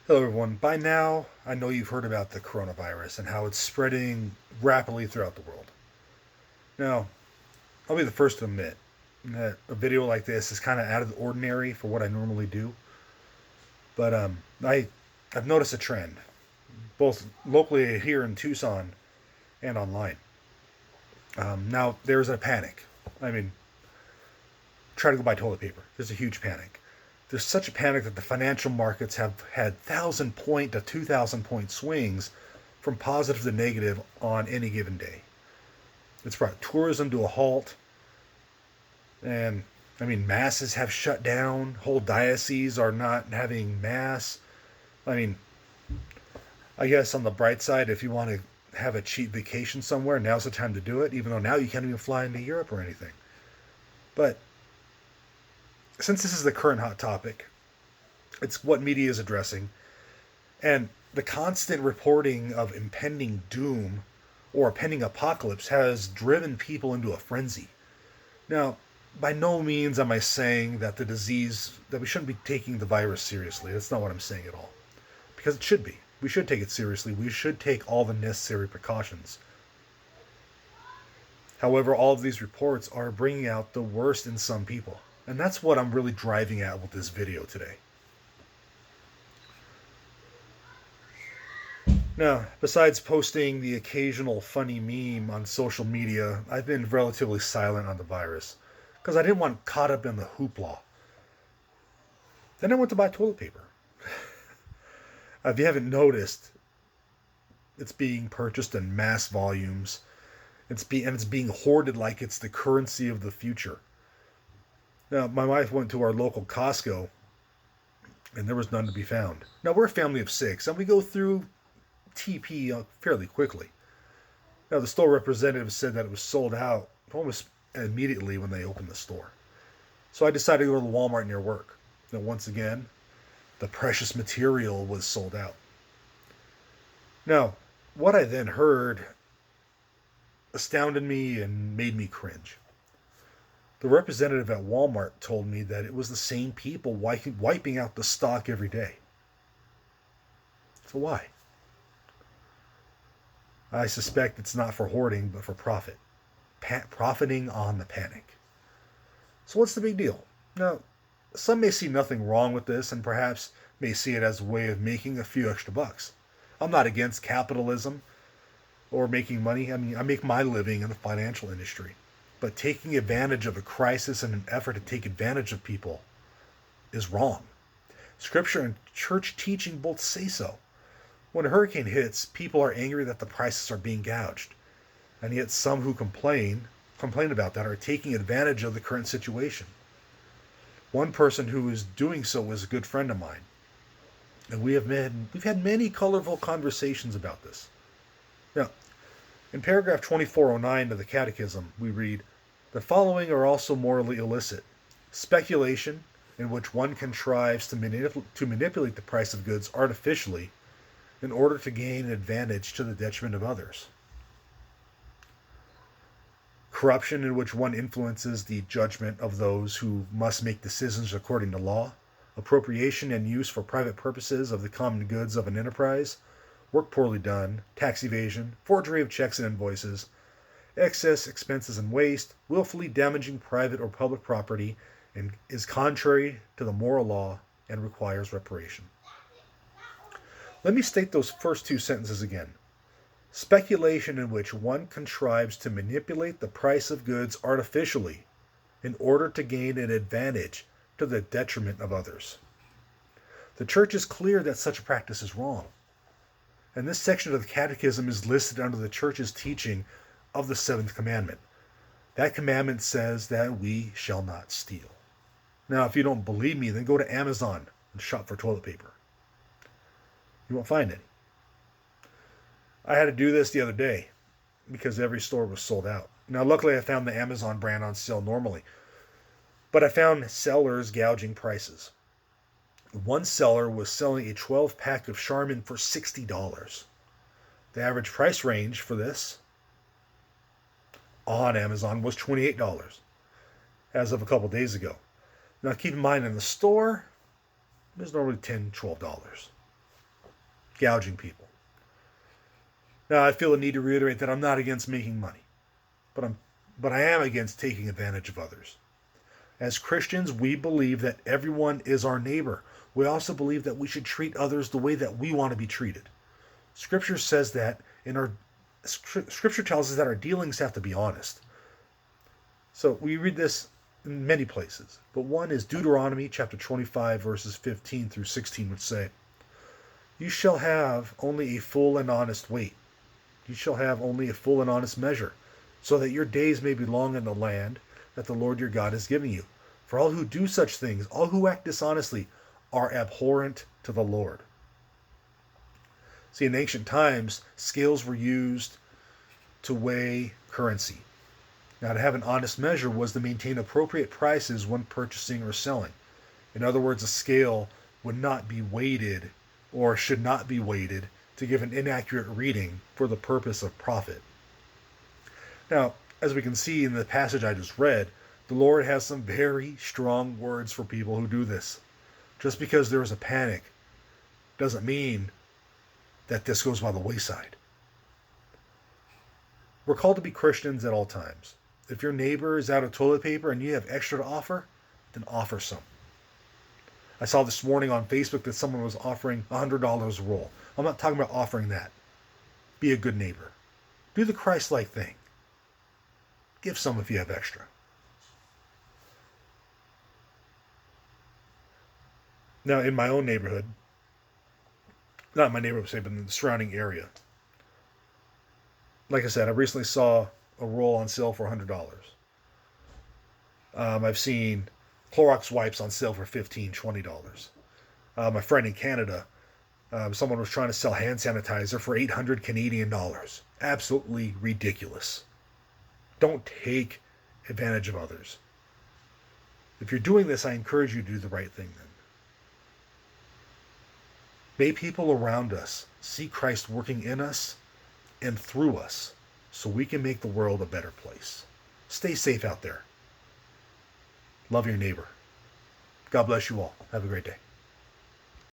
Hello, everyone. By now, I know you've heard about the coronavirus and how it's spreading rapidly throughout the world. Now, I'll be the first to admit that a video like this is kind of out of the ordinary for what I normally do. But I, I've noticed a trend, both locally here in Tucson and online. Now, there's a panic. I mean, try to go buy toilet paper. There's a huge panic. There's such a panic that the financial markets have had 1,000 point to 2,000 point swings from positive to negative on any given day. It's brought tourism to a halt, and I mean, masses have shut down. Whole dioceses are not having mass. I mean, I guess on the bright side, if you want to have a cheap vacation somewhere, now's the time to do it, even though now you can't even fly into Europe or anything. But since this is the current hot topic, it's what media is addressing, and the constant reporting of impending doom or a pending apocalypse has driven people into a frenzy. Now, by no means am I saying that that we shouldn't be taking the virus seriously. That's not what I'm saying at all. Because it should be. We should take it seriously. We should take all the necessary precautions. However, all of these reports are bringing out the worst in some people. And that's what I'm really driving at with this video today. Now, besides posting the occasional funny meme on social media, I've been relatively silent on the virus because I didn't want caught up in the hoopla. Then I went to buy toilet paper. If you haven't noticed, it's being purchased in mass volumes. It's being hoarded like it's the currency of the future. Now, my wife went to our local Costco, and there was none to be found. Now, we're a family of six, and we go through TP fairly quickly. Now, the store representative said that it was sold out almost immediately when they opened the store. So I decided to go to the Walmart near work. Now, once again, the precious material was sold out. Now, what I then heard astounded me and made me cringe. The representative at Walmart told me that it was the same people wiping out the stock every day. So why? I suspect it's not for hoarding, but for profit. Profiting on the panic. So what's the big deal? Now, some may see nothing wrong with this and perhaps may see it as a way of making a few extra bucks. I'm not against capitalism or making money. I mean, I make my living in the financial industry. But taking advantage of a crisis in an effort to take advantage of people is wrong. Scripture and church teaching both say so. When a hurricane hits, people are angry that the prices are being gouged. And yet some who complain about that are taking advantage of the current situation. One person who is doing so is a good friend of mine. And we've had many colorful conversations about this. Now, in paragraph 2409 of the Catechism, we read, "The following are also morally illicit: speculation, in which one contrives to manipulate the price of goods artificially in order to gain an advantage to the detriment of others; corruption, in which one influences the judgment of those who must make decisions according to law; appropriation and use for private purposes of the common goods of an enterprise; work poorly done; tax evasion; forgery of checks and invoices; excess expenses and waste; willfully damaging private or public property, and is contrary to the moral law and requires reparation." Let me state those first two sentences again. Speculation, in which one contrives to manipulate the price of goods artificially in order to gain an advantage to the detriment of others. The church is clear that such a practice is wrong. And this section of the Catechism is listed under the church's teaching of the seventh commandment. That commandment says that we shall not steal. Now, if you don't believe me, then go to Amazon and shop for toilet paper. You won't find any. I had to do this the other day because every store was sold out. Now, luckily, I found the Amazon brand on sale normally, but I found sellers gouging prices. One seller was selling a 12-pack of Charmin for $60. The average price range for this on Amazon was $28 as of a couple days ago. Now, keep in mind, in the store, it's normally $10, $12. gouging people. Now, I feel a need to reiterate that I'm not against making money, but I am against taking advantage of others. As Christians, we believe that everyone is our neighbor. We also believe that we should treat others the way that we want to be treated. Scripture says that Scripture tells us that our dealings have to be honest. So we read this in many places, but one is Deuteronomy chapter 25, verses 15 through 16, which say, "You shall have only a full and honest weight. You shall have only a full and honest measure, so that your days may be long in the land that the Lord your God is giving you. For all who do such things, all who act dishonestly, are abhorrent to the Lord." See, in ancient times, scales were used to weigh currency. Now, to have an honest measure was to maintain appropriate prices when purchasing or selling. In other words, a scale would not be weighted or should not be weighted to give an inaccurate reading for the purpose of profit. Now, as we can see in the passage I just read, the Lord has some very strong words for people who do this. Just because there is a panic doesn't mean that this goes by the wayside. We're called to be Christians at all times. If your neighbor is out of toilet paper and you have extra to offer, then offer some. I saw this morning on Facebook that someone was offering $100 a roll. I'm not talking about offering that. Be a good neighbor. Do the Christlike thing. Give some if you have extra. Now, in my own neighborhood, not in my neighborhood, say, but in the surrounding area, like I said, I recently saw a roll on sale for $100. I've seen Clorox wipes on sale for $15, $20. My friend in Canada, someone was trying to sell hand sanitizer for 800 Canadian dollars. Absolutely ridiculous. Don't take advantage of others. If you're doing this, I encourage you to do the right thing then. May people around us see Christ working in us and through us so we can make the world a better place. Stay safe out there. Love your neighbor. God bless you all. Have a great day.